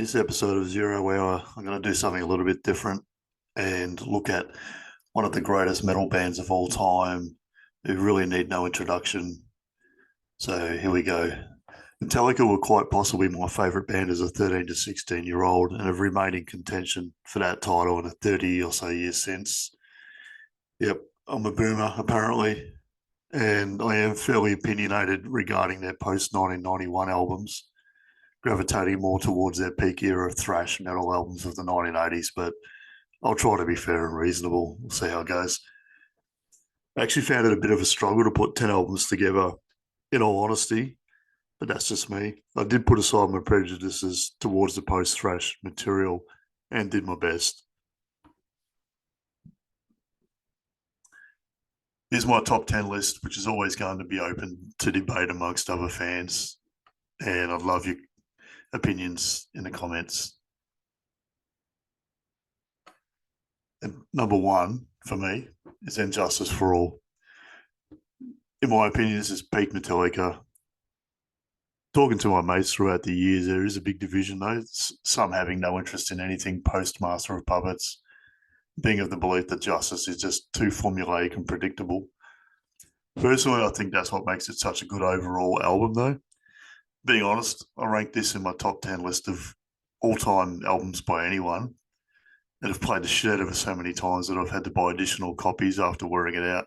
this episode of Zero Hour, I'm going to do something a little bit different and look at one of the greatest metal bands of all time who really need no introduction. So here we go. Metallica were quite possibly my favourite band as a 13 to 16-year-old and have remained in contention for that title in the 30 or so years since. Yep, I'm a boomer apparently, and I am fairly opinionated regarding their post-1991 albums, gravitating more towards their peak era thrash metal albums of the 1980s, but I'll try to be fair and reasonable. We'll see how it goes. I actually found it a bit of a struggle to put 10 albums together, in all honesty, but that's just me. I did put aside my prejudices towards the post-thrash material and did my best. Here's my top 10 list, which is always going to be open to debate amongst other fans, and I'd love your opinions in the comments. And number one for me is Injustice for All. In my opinion, this is peak Metallica. Talking to my mates throughout the years, there is a big division though. Some having no interest in anything post Master of Puppets, being of the belief that Justice is just too formulaic and predictable. Personally, I think that's what makes it such a good overall album though. Being honest, I rank this in my top 10 list of all-time albums by anyone, and have played the shit out of it so many times that I've had to buy additional copies after wearing it out.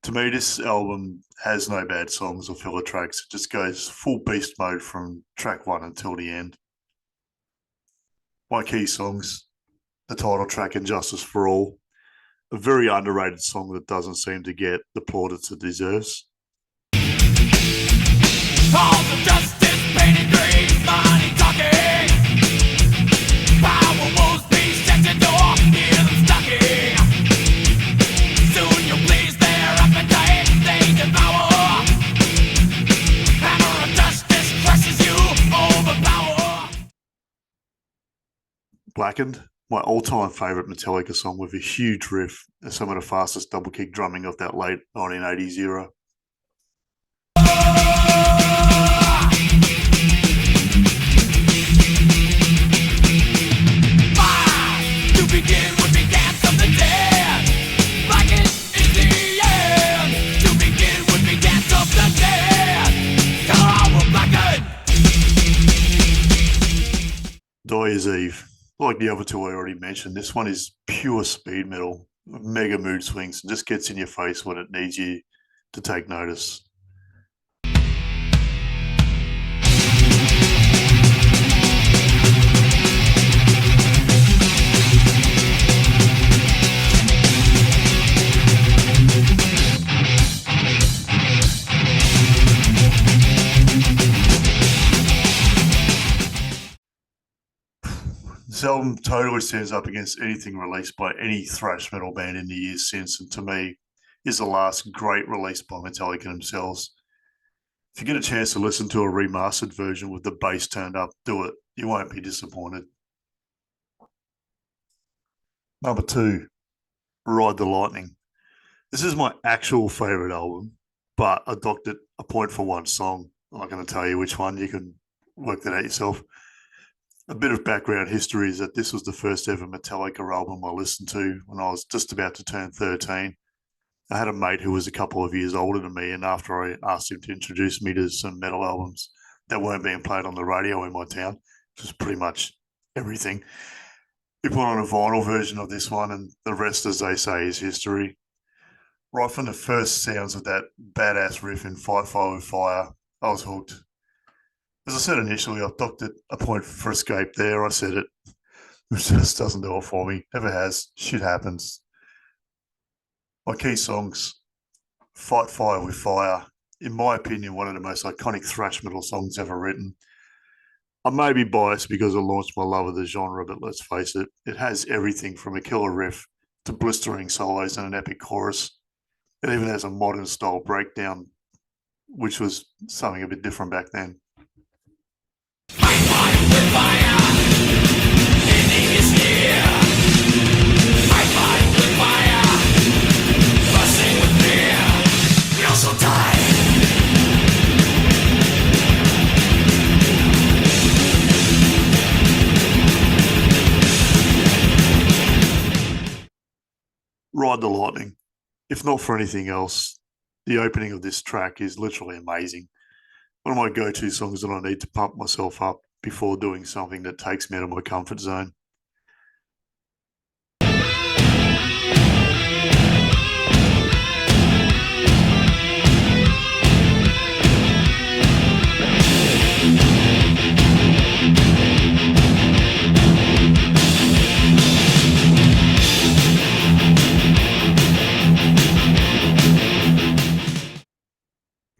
To me, this album has no bad songs or filler tracks. It just goes full beast mode from track one until the end. My key songs, the title track, Injustice for All, a very underrated song that doesn't seem to get the plaudits it deserves. Halls of justice, painted green, money talking. Power wolves be set to door, hear them stalking. Soon you'll please their appetite, they devour. Hammer of justice crushes you, overpower. Blackened, my all-time favourite Metallica song with a huge riff and some of the fastest double kick drumming of that late 1980s era. Begin with the dance of the dead. Blackened is the end. To begin with the dance of the dead. Color will blacken. Dyer's Eve. Like the other two I already mentioned, this one is pure speed metal, mega mood swings, and just gets in your face when it needs you to take notice. This album totally stands up against anything released by any thrash metal band in the years since, and to me, is the last great release by Metallica themselves. If you get a chance to listen to a remastered version with the bass turned up, do it. You won't be disappointed. Number two, Ride the Lightning. This is my actual favourite album, but I docked it a point for one song. I'm not going to tell you which one. You can work that out yourself. A bit of background history is that this was the first ever Metallica album I listened to when I was just about to turn 13. I had a mate who was a couple of years older than me, and after I asked him to introduce me to some metal albums that weren't being played on the radio in my town, which was pretty much everything, we put on a vinyl version of this one, and the rest, as they say, is history. Right from the first sounds of that badass riff in Fight Fire with Fire, I was hooked. As I said initially, I've docked it a point for Escape there. I said it. It just doesn't do it for me. Never has. Shit happens. My key songs, Fight Fire with Fire, in my opinion, one of the most iconic thrash metal songs ever written. I may be biased because I launched my love of the genre, but let's face it, it has everything from a killer riff to blistering solos and an epic chorus. It even has a modern style breakdown, which was something a bit different back then. Fight fire with fire. Ending is near. Fight fire with fire. Bursting with fear. You'll so die. Ride the Lightning. If not for anything else, the opening of this track is literally amazing. One of my go-to songs that I need to pump myself up before doing something that takes me out of my comfort zone.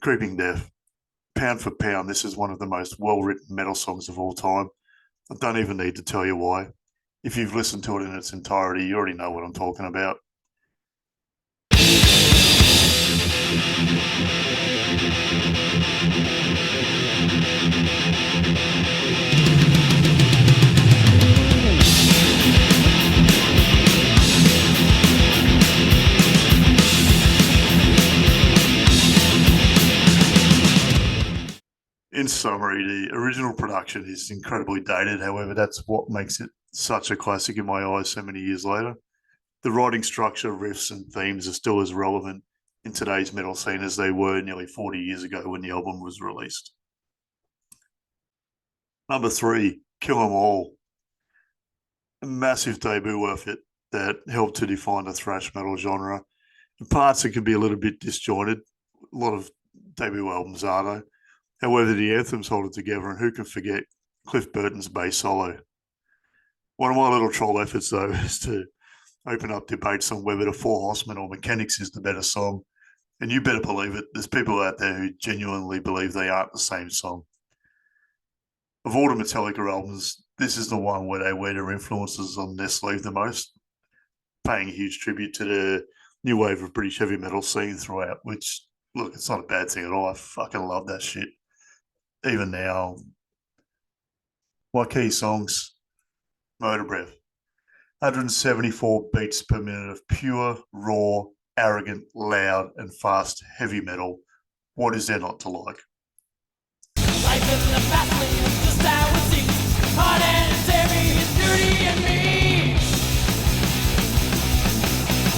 Creeping Death. Pound for pound, this is one of the most well-written metal songs of all time. I don't even need to tell you why. If you've listened to it in its entirety, you already know what I'm talking about. In summary, the original production is incredibly dated. However, that's what makes it such a classic in my eyes so many years later. The writing structure, riffs, and themes are still as relevant in today's metal scene as they were nearly 40 years ago when the album was released. Number 3, Kill 'Em All. A massive debut effort that helped to define the thrash metal genre. In parts, it can be a little bit disjointed. A lot of debut albums are, though. However, the anthems hold it together, and who can forget Cliff Burton's bass solo? One of my little troll efforts, though, is to open up debates on whether the Four Horsemen or Mechanics is the better song. And you better believe it, there's people out there who genuinely believe they aren't the same song. Of all the Metallica albums, this is the one where they wear their influences on their sleeve the most, paying a huge tribute to the new wave of British heavy metal scene throughout, which, look, it's not a bad thing at all. I fucking love that shit. Even now, my key songs, Motor Breath, 174 beats per minute of pure, raw, arrogant, loud, and fast heavy metal. What is there not to like? Life isn't a fast lane, it's just how it seems. Hard and it's heavy, it's dirty and mean.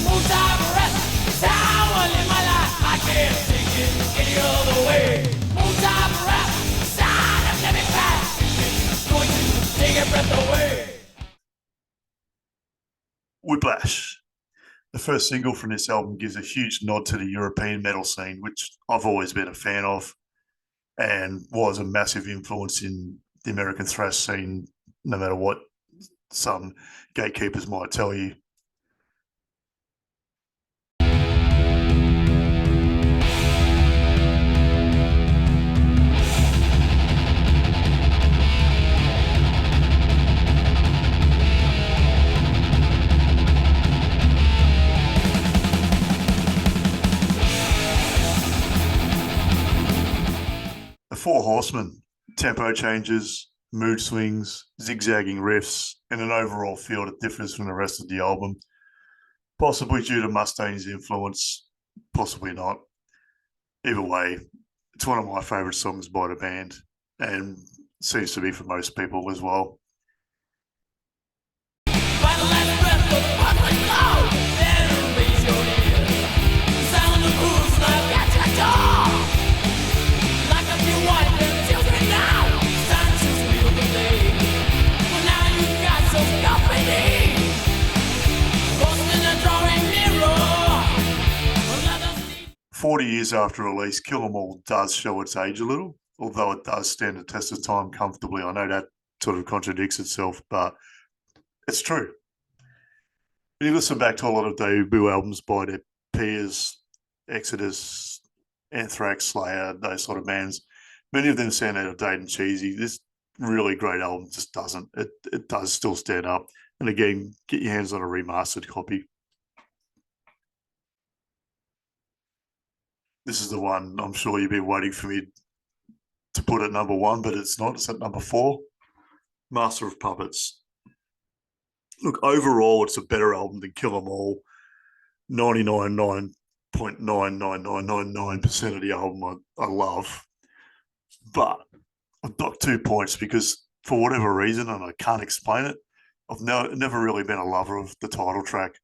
Moonshine rest, it's how I live my life. I can't take it any other way. Moonshine rest, sign of living past. It's going to take your breath away. Whiplash. The first single from this album gives a huge nod to the European metal scene, which I've always been a fan of and was a massive influence in the American thrash scene, no matter what some gatekeepers might tell you. Four Horsemen, tempo changes, mood swings, zigzagging riffs, and an overall feel that differs from the rest of the album. Possibly due to Mustaine's influence, possibly not. Either way, it's one of my favourite songs by the band, and seems to be for most people as well. "40 years after release, Kill 'Em All does show its age a little, although it does stand the test of time comfortably. I know that sort of contradicts itself, but it's true. When you listen back to a lot of debut albums by their peers, Exodus, Anthrax, Slayer, those sort of bands, many of them sound out of date and cheesy. This really great album just doesn't. It does still stand up. And again, get your hands on a remastered copy. This is the one I'm sure you've been waiting for me to put at number 1, but it's not. It's at number 4, Master of Puppets. Look, overall, it's a better album than Kill 'Em All. 99.99999% of the album I love. But I've docked 2 points because for whatever reason, and I can't explain it, I've never really been a lover of the title track.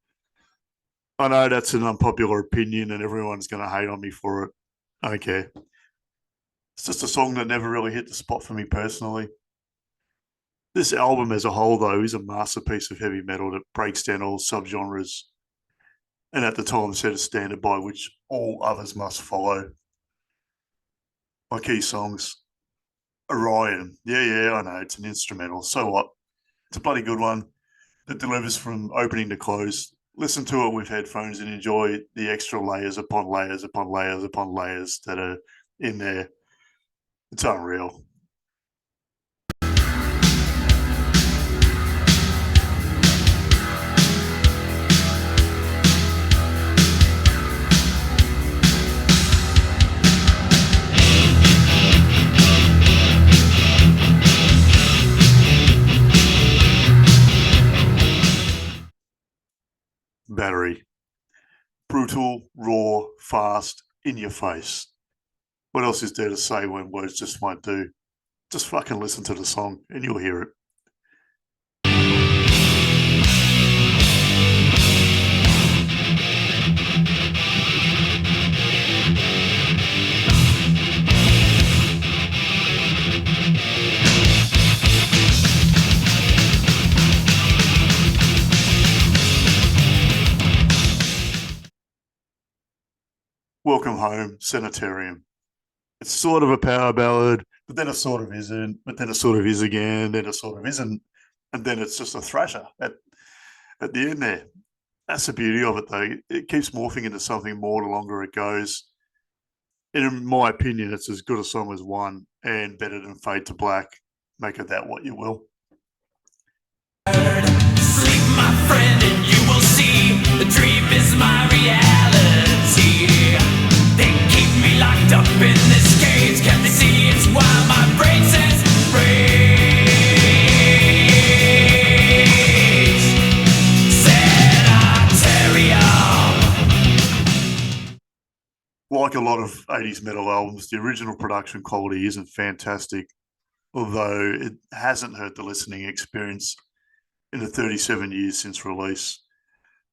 I know that's an unpopular opinion and everyone's going to hate on me for it. I don't care. It's just a song that never really hit the spot for me personally. This album as a whole, though, is a masterpiece of heavy metal that breaks down all subgenres and at the time set a standard by which all others must follow. My key songs, Orion. Yeah, I know, it's an instrumental. So what? It's a bloody good one that delivers from opening to close. Listen to it with headphones and enjoy the extra layers upon layers upon layers upon layers that are in there. It's unreal. Battery. Brutal, raw, fast, in your face. What else is there to say when words just won't do? Just fucking listen to the song and you'll hear it. Welcome Home, Sanitarium. It's sort of a power ballad, but then it sort of isn't, but then it sort of is again, then it sort of isn't, and then it's just a thrasher at the end there. That's the beauty of it, though. It keeps morphing into something more the longer it goes. And in my opinion, it's as good a song as one and better than Fade to Black. Make of that what you will. Sleep, my friend, and you will see the dream is my reality. They keep me locked up in this cage. Can't they see it's why my brain says rage? Sanitarium. Like a lot of 80s metal albums, the original production quality isn't fantastic, although it hasn't hurt the listening experience in the 37 years since release.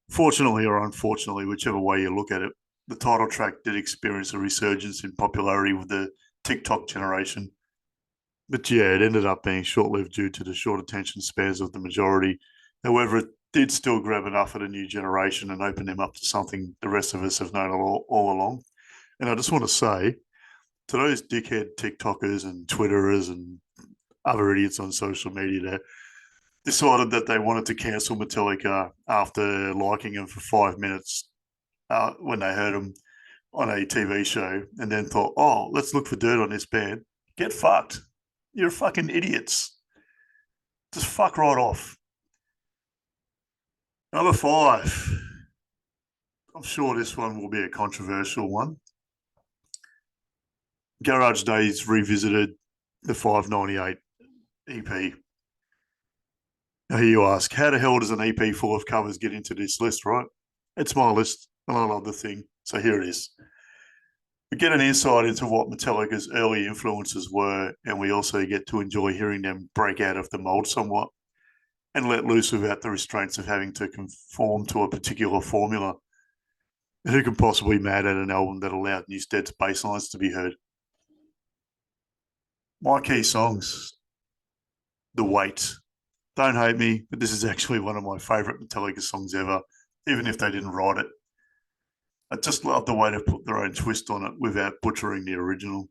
Fortunately or unfortunately, whichever way you look at it, the title track did experience a resurgence in popularity with the TikTok generation. But yeah, it ended up being short-lived due to the short attention spans of the majority. However, it did still grab enough of the new generation and open them up to something the rest of us have known all along. And I just want to say, to those dickhead TikTokers and Twitterers and other idiots on social media that decided that they wanted to cancel Metallica after liking them for 5 minutes when they heard them on a TV show and then thought, oh, let's look for dirt on this band. Get fucked. You're fucking idiots. Just fuck right off. Number 5. I'm sure this one will be a controversial one. Garage Days revisited the 598 EP. Now here you ask, how the hell does an EP full of covers get into this list, right? It's my list, and I love the thing, so here it is. We get an insight into what Metallica's early influences were, and we also get to enjoy hearing them break out of the mold somewhat and let loose without the restraints of having to conform to a particular formula. And who can possibly be mad at an album that allowed Newsted's bass lines to be heard? My key songs, The Weight. Don't hate me, but this is actually one of my favourite Metallica songs ever, even if they didn't write it. I just love the way they put their own twist on it without butchering the original.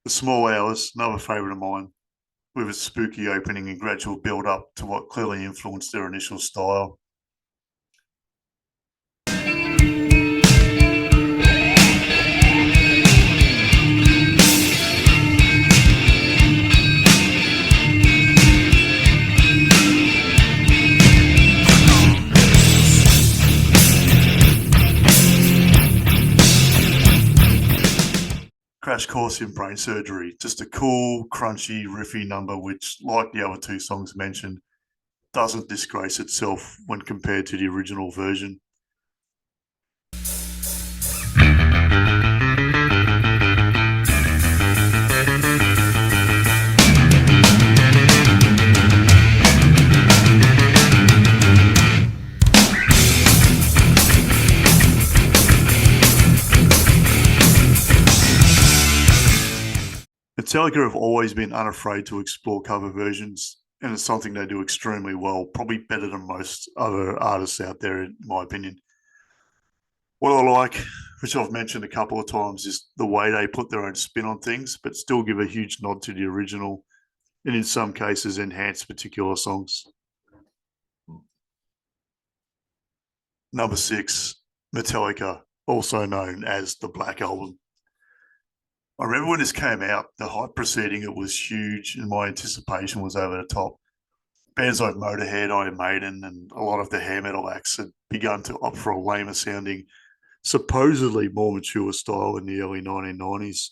The Small Hours, another favourite of mine, with its spooky opening and gradual build-up to what clearly influenced their initial style. Crash Course in Brain Surgery. Just a cool, crunchy, riffy number, which, like the other two songs mentioned, doesn't disgrace itself when compared to the original version. Metallica have always been unafraid to explore cover versions, and it's something they do extremely well, probably better than most other artists out there, in my opinion. What I like, which I've mentioned a couple of times, is the way they put their own spin on things, but still give a huge nod to the original, and in some cases enhance particular songs. Number 6, Metallica, also known as the Black Album. I remember when this came out, the hype preceding it was huge, and my anticipation was over the top. Bands like Motorhead, Iron Maiden, and a lot of the hair metal acts had begun to opt for a lamer sounding, supposedly more mature style in the early 1990s.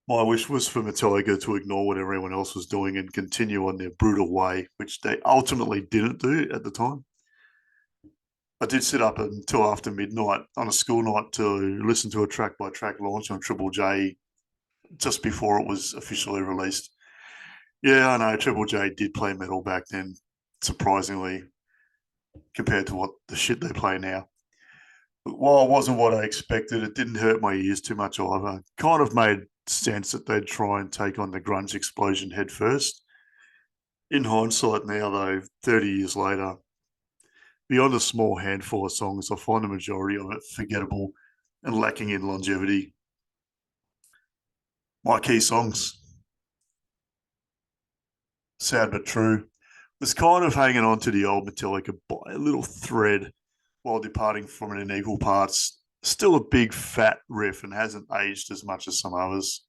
My wish was for Metallica to ignore what everyone else was doing and continue on their brutal way, which they ultimately didn't do at the time. I did sit up until after midnight on a school night to listen to a track by track launch on Triple J just before it was officially released. Yeah, I know Triple J did play metal back then, surprisingly, compared to what the shit they play now. But while it wasn't what I expected, it didn't hurt my ears too much either. Kind of made sense that they'd try and take on the grunge explosion head first. In hindsight now, though, 30 years later, beyond a small handful of songs, I find the majority of it forgettable and lacking in longevity. My key songs, sad but true, was kind of hanging on to the old Metallica by a little thread while departing from it in equal parts. Still a big fat riff and hasn't aged as much as some others.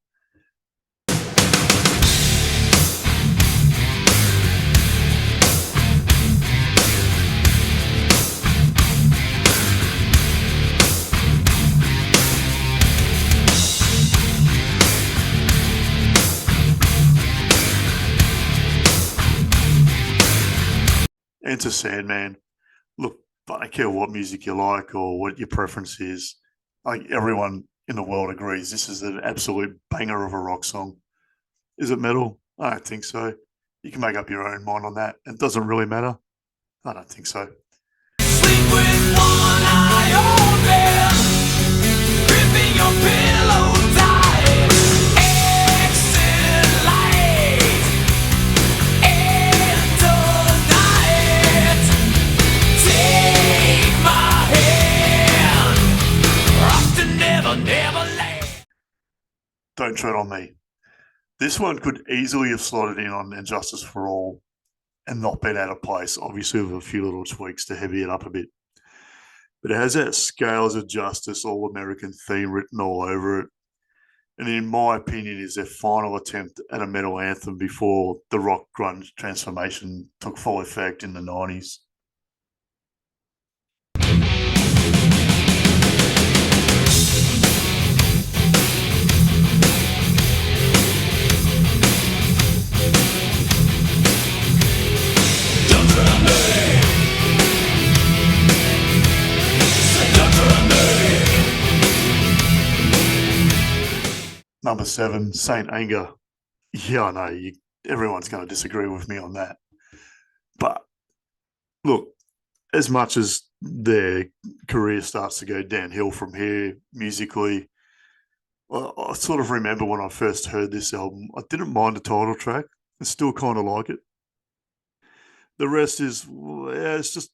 Enter Sandman. Look, I don't care what music you like or what your preference is. Like everyone in the world agrees, this is an absolute banger of a rock song. Is it metal? I don't think so. You can make up your own mind on that. It doesn't really matter. I don't think so. Sleep with one eye open, gripping your pillow tight. Exit light into night. Take my hand, rock to never, never land. Don't tread on me. This one could easily have slotted in on Injustice for All and not been out of place, obviously with a few little tweaks to heavy it up a bit. But it has that Scales of Justice all-American theme written all over it. And in my opinion, is their final attempt at a metal anthem before the rock grunge transformation took full effect in the 90s. Number 7, Saint Anger. Yeah, I know everyone's going to disagree with me on that. But look, as much as their career starts to go downhill from here musically, I sort of remember when I first heard this album, I didn't mind the title track. I still kind of like it. The rest is, yeah, it's just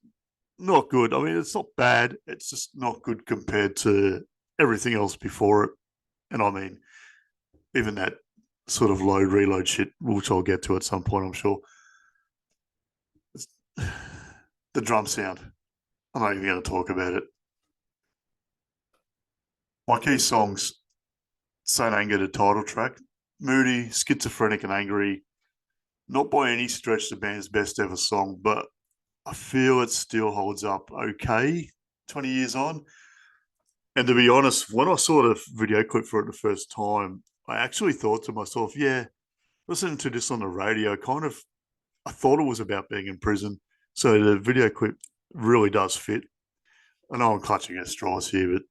not good. I mean, it's not bad. It's just not good compared to everything else before it. And I mean, even that sort of load reload shit, which I'll get to at some point, I'm sure. The drum sound, I'm not even going to talk about it. My key songs, Saint Anger, the title track, moody, schizophrenic and angry. Not by any stretch the band's best ever song, but I feel it still holds up okay 20 years on. And to be honest, when I saw the video clip for it the first time, I actually thought to myself, yeah, listening to this on the radio, I thought it was about being in prison. So the video clip really does fit. I know I'm clutching at straws here, but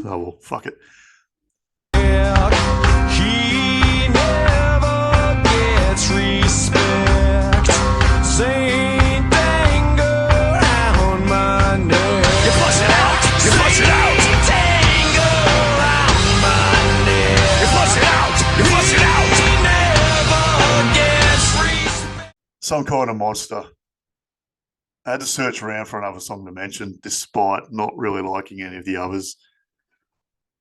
oh well, fuck it. He never gets respect. Saint anger on my neck. You flush it out. You flush it out. Saint anger on my neck. You flush it out. You flush it out. He never gets respect. Some kind of monster. I had to search around for another song to mention, despite not really liking any of the others.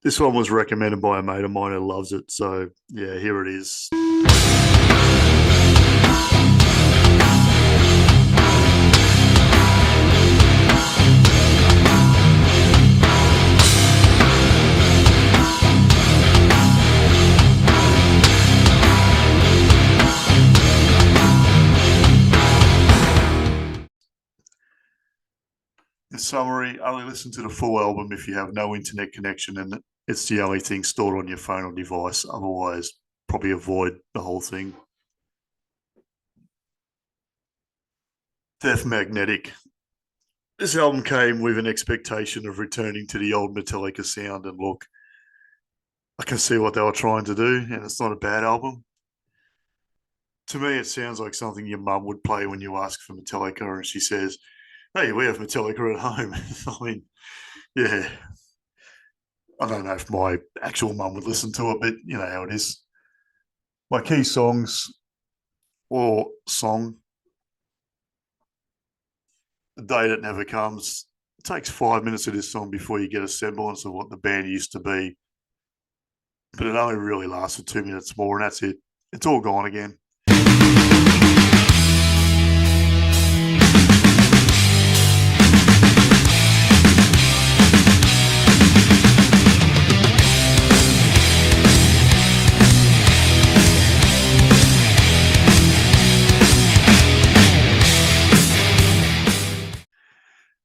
This one was recommended by a mate of mine who loves it, so yeah, here it is. In summary, only listen to the full album if you have no internet connection and it's the only thing stored on your phone or device. Otherwise, probably avoid the whole thing. Death Magnetic. This album came with an expectation of returning to the old Metallica sound and look. I can see what they were trying to do, and it's not a bad album. To me, it sounds like something your mum would play when you ask for Metallica and she says, hey, we have Metallica at home. I mean, yeah. I don't know if my actual mum would listen to it, but you know how it is. My key songs or song, The Day That Never Comes. It takes 5 minutes of this song before you get a semblance of what the band used to be. But it only really lasted 2 minutes more, and that's it. It's all gone again.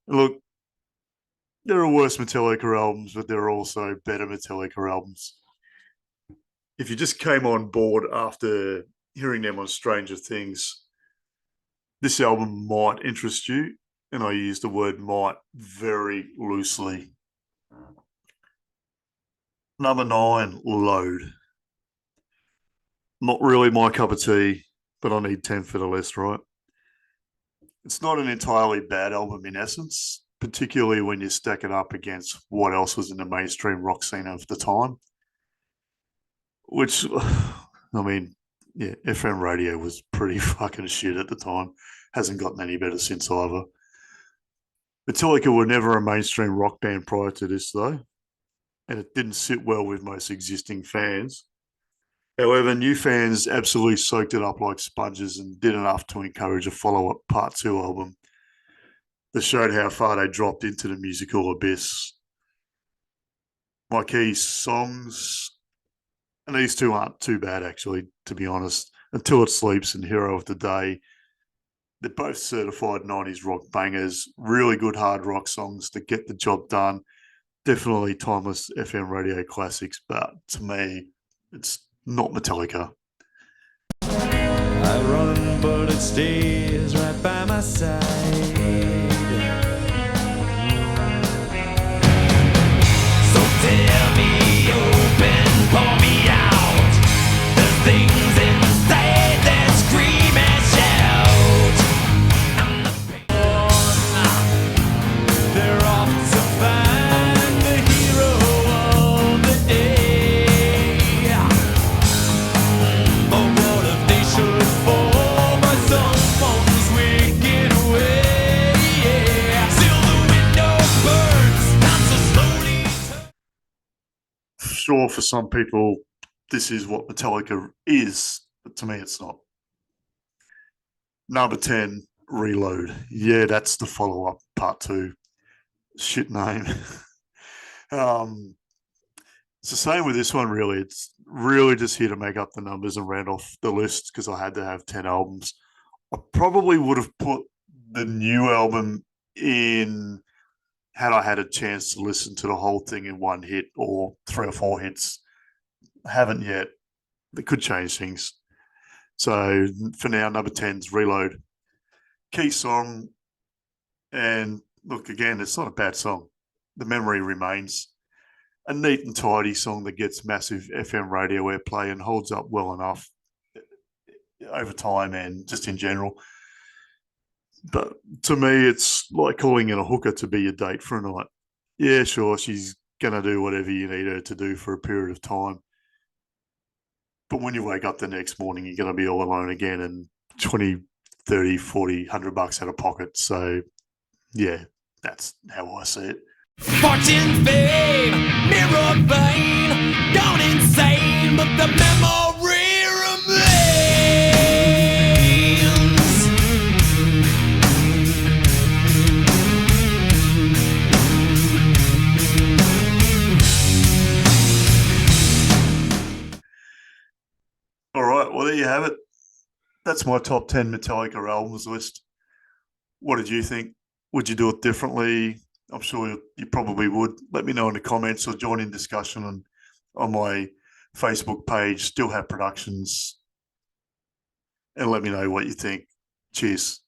Look, there are worse Metallica albums, but there are also better Metallica albums. If you just came on board after hearing them on Stranger Things, this album might interest you, and I use the word might very loosely. Number 9, Load. Not really my cup of tea, but I need 10 for the list, right? It's not an entirely bad album in essence, particularly when you stack it up against what else was in the mainstream rock scene of the time. Which, I mean, yeah, FM radio was pretty fucking shit at the time. Hasn't gotten any better since either. Metallica were never a mainstream rock band prior to this, though, and it didn't sit well with most existing fans. However, new fans absolutely soaked it up like sponges and did enough to encourage a follow-up Part 2 album that showed how far they dropped into the musical abyss. My key songs, and these two aren't too bad, actually, to be honest. Until It Sleeps and Hero of the Day, they're both certified 90s rock bangers, really good hard rock songs that get the job done. Definitely timeless FM radio classics, but to me, it's not Metallica. I run, but it stays right by my side. So tell me open, pour me out. There's things inside that scream and shout. I'm the big one. They're off to find the hero of the day. Oh, what if they should fall by someone's wicked way? Yeah. Till the window burns, time to slowly turn. Sure, for some people, this is what Metallica is, but to me, it's not. Number 10, Reload. Yeah, that's the follow-up, Part 2. Shit name. It's the same with this one, really. It's really just here to make up the numbers and round off the list because I had to have 10 albums. I probably would have put the new album in had I had a chance to listen to the whole thing in one hit or 3 or 4 hits. I haven't yet. It could change things. So for now, number 10's Reload. Key song. And look, again, it's not a bad song. The memory remains. A neat and tidy song that gets massive FM radio airplay and holds up well enough over time and just in general. But to me, it's like calling in a hooker to be your date for a night. Yeah, sure, she's going to do whatever you need her to do for a period of time. But when you wake up the next morning, you're going to be all alone again and 20, 30, 40, $100 out of pocket. So, yeah, that's how I see it. Fortune, fame, mirror vein, gone insane, but the memory remains. All right, well, there you have it. That's my top 10 Metallica albums list. What did you think? Would you do it differently? I'm sure you probably would. Let me know in the comments or join in discussion on my Facebook page, Still Have Productions, and let me know what you think. Cheers.